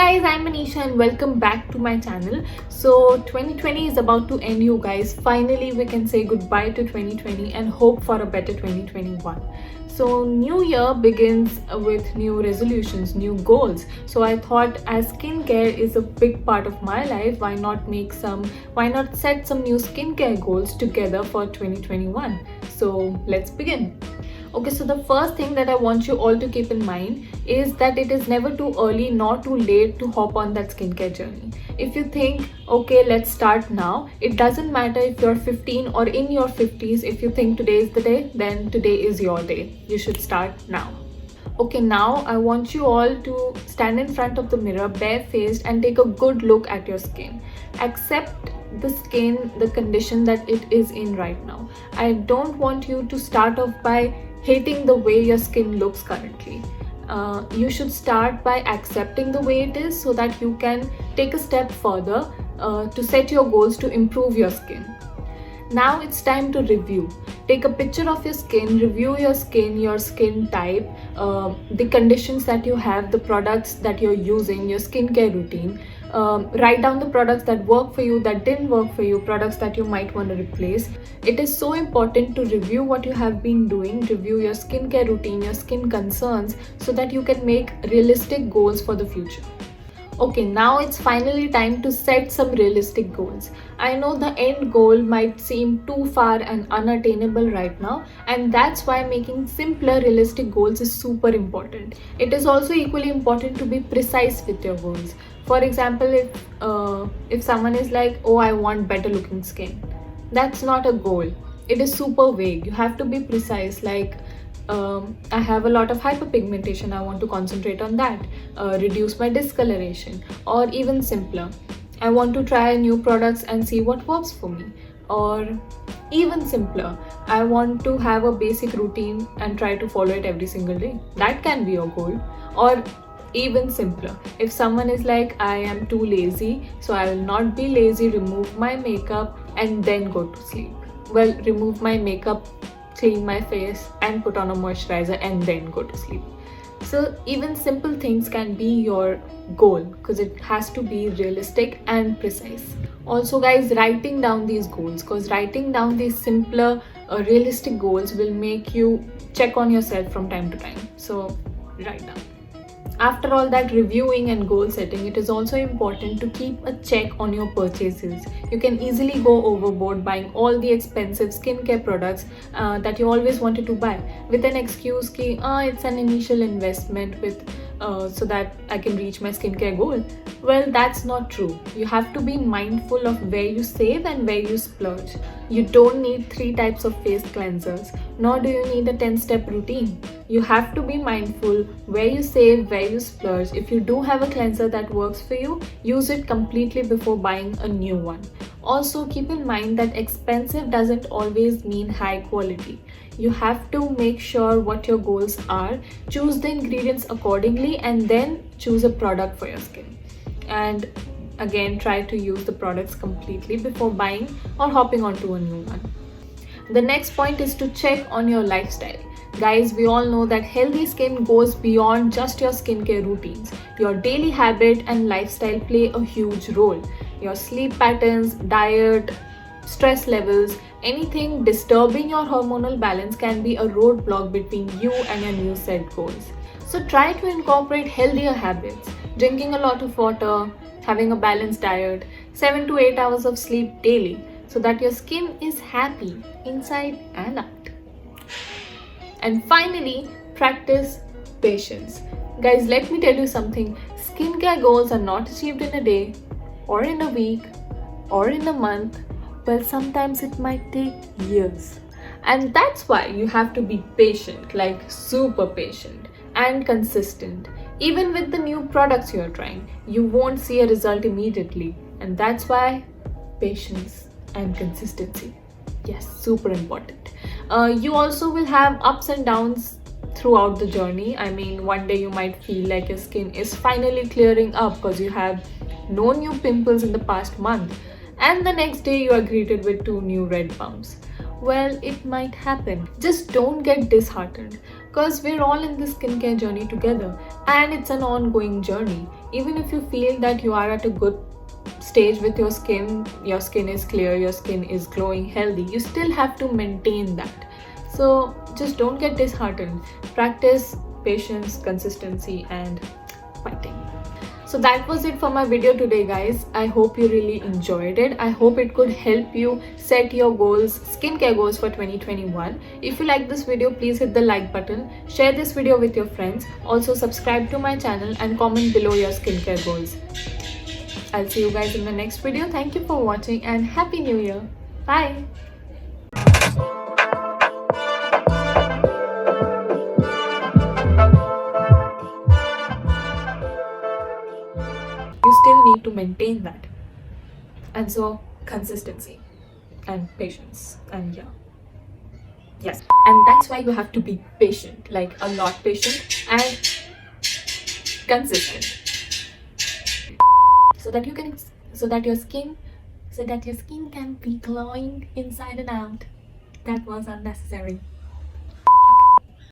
guys, I'm Manisha and welcome back to my channel. So 2020 is about to end, you guys. Finally we can say goodbye to 2020 and hope for a better 2021. So new year begins with new resolutions, new goals. So I thought as skincare is a big part of my life, why not set some new skincare goals together for 2021. So let's begin. Okay, so the first thing that I want you all to keep in mind is that it is never too early nor too late to hop on that skincare journey. If you think, okay, let's start now, it doesn't matter if you're 15 or in your 50s. If you think today is the day, then today is your day. You should start now. Okay, now I want you all to stand in front of the mirror barefaced and take a good look at your skin. Accept the condition that it is in right now. I don't want you to start off by hating the way your skin looks currently. You should start by accepting the way it is so that you can take a step further to set your goals to improve your skin. Now it's time to review. Take a picture of your skin, review your skin type, the conditions that you have, the products that you're using, your skincare routine. Write down the products that work for you, that didn't work for you, products that you might want to replace. It is so important to review what you have been doing, review your skincare routine, your skin concerns, so that you can make realistic goals for the future. Okay, now it's finally time to set some realistic goals. I know the end goal might seem too far and unattainable right now, and that's why making simpler realistic goals is super important. It is also equally important to be precise with your goals. For example, if someone is like, oh, I want better looking skin, that's not a goal. It is super vague. You have to be precise, like I have a lot of hyperpigmentation, I want to concentrate on that, reduce my discoloration, or even simpler, I want to try new products and see what works for me. Or even simpler, I want to have a basic routine and try to follow it every single day. That can be your goal. Or even simpler, if someone is like, I am too lazy, so I will not be lazy, remove my makeup and then go to sleep. Well, remove my makeup, clean my face and put on a moisturizer and then go to sleep. So even simple things can be your goal because it has to be realistic and precise. Also guys, writing down these goals, because writing down these simpler realistic goals will make you check on yourself from time to time. So write down. After all that reviewing and goal setting, it is also important to keep a check on your purchases. You can easily go overboard buying all the expensive skincare products that you always wanted to buy with an excuse ki, it's an initial investment so that I can reach my skincare goal. Well, that's not true. You have to be mindful of where you save and where you splurge. You don't need 3 types of face cleansers, nor do you need a 10-step routine. You have to be mindful where you save, where you splurge. If you do have a cleanser that works for you, use it completely before buying a new one. Also, keep in mind that expensive doesn't always mean high quality. You have to make sure what your goals are, choose the ingredients accordingly, and then choose a product for your skin. And again, try to use the products completely before buying or hopping onto a new one. The next point is to check on your lifestyle. Guys, we all know that healthy skin goes beyond just your skincare routines. Your daily habit and lifestyle play a huge role. Your sleep patterns, diet, stress levels, anything disturbing your hormonal balance can be a roadblock between you and your new set goals. So try to incorporate healthier habits, drinking a lot of water, having a balanced diet, 7 to 8 hours of sleep daily, so that your skin is happy inside and out. And finally, practice patience. Guys, let me tell you something. Skincare goals are not achieved in a day, or in a week, or in a month. Well, sometimes it might take years. And that's why you have to be patient, like super patient and consistent. Even with the new products you're trying, you won't see a result immediately. And that's why patience and consistency. Yes, super important. You also will have ups and downs throughout the journey. I mean, one day you might feel like your skin is finally clearing up because you have no new pimples in the past month, and the next day you are greeted with 2 new red bumps. Well, it might happen. Just don't get disheartened because we're all in this skincare journey together and it's an ongoing journey. Even if you feel that you are at a good stage with your skin is clear, your skin is glowing, healthy, you still have to maintain that. So just don't get disheartened. Practice patience, consistency, and fighting. So that was it for my video today, guys. I hope you really enjoyed it. I hope it could help you set your goals, skincare goals for 2021. If you like this video, please hit the like button, share this video with your friends, also subscribe to my channel and comment below your skincare goals. I'll see you guys in the next video. Thank you for watching and Happy New Year. Bye. You still need to maintain that. And so consistency and patience and yes. And that's why you have to be patient, like a lot patient and consistent. So that your skin can be glowing inside and out. That was unnecessary.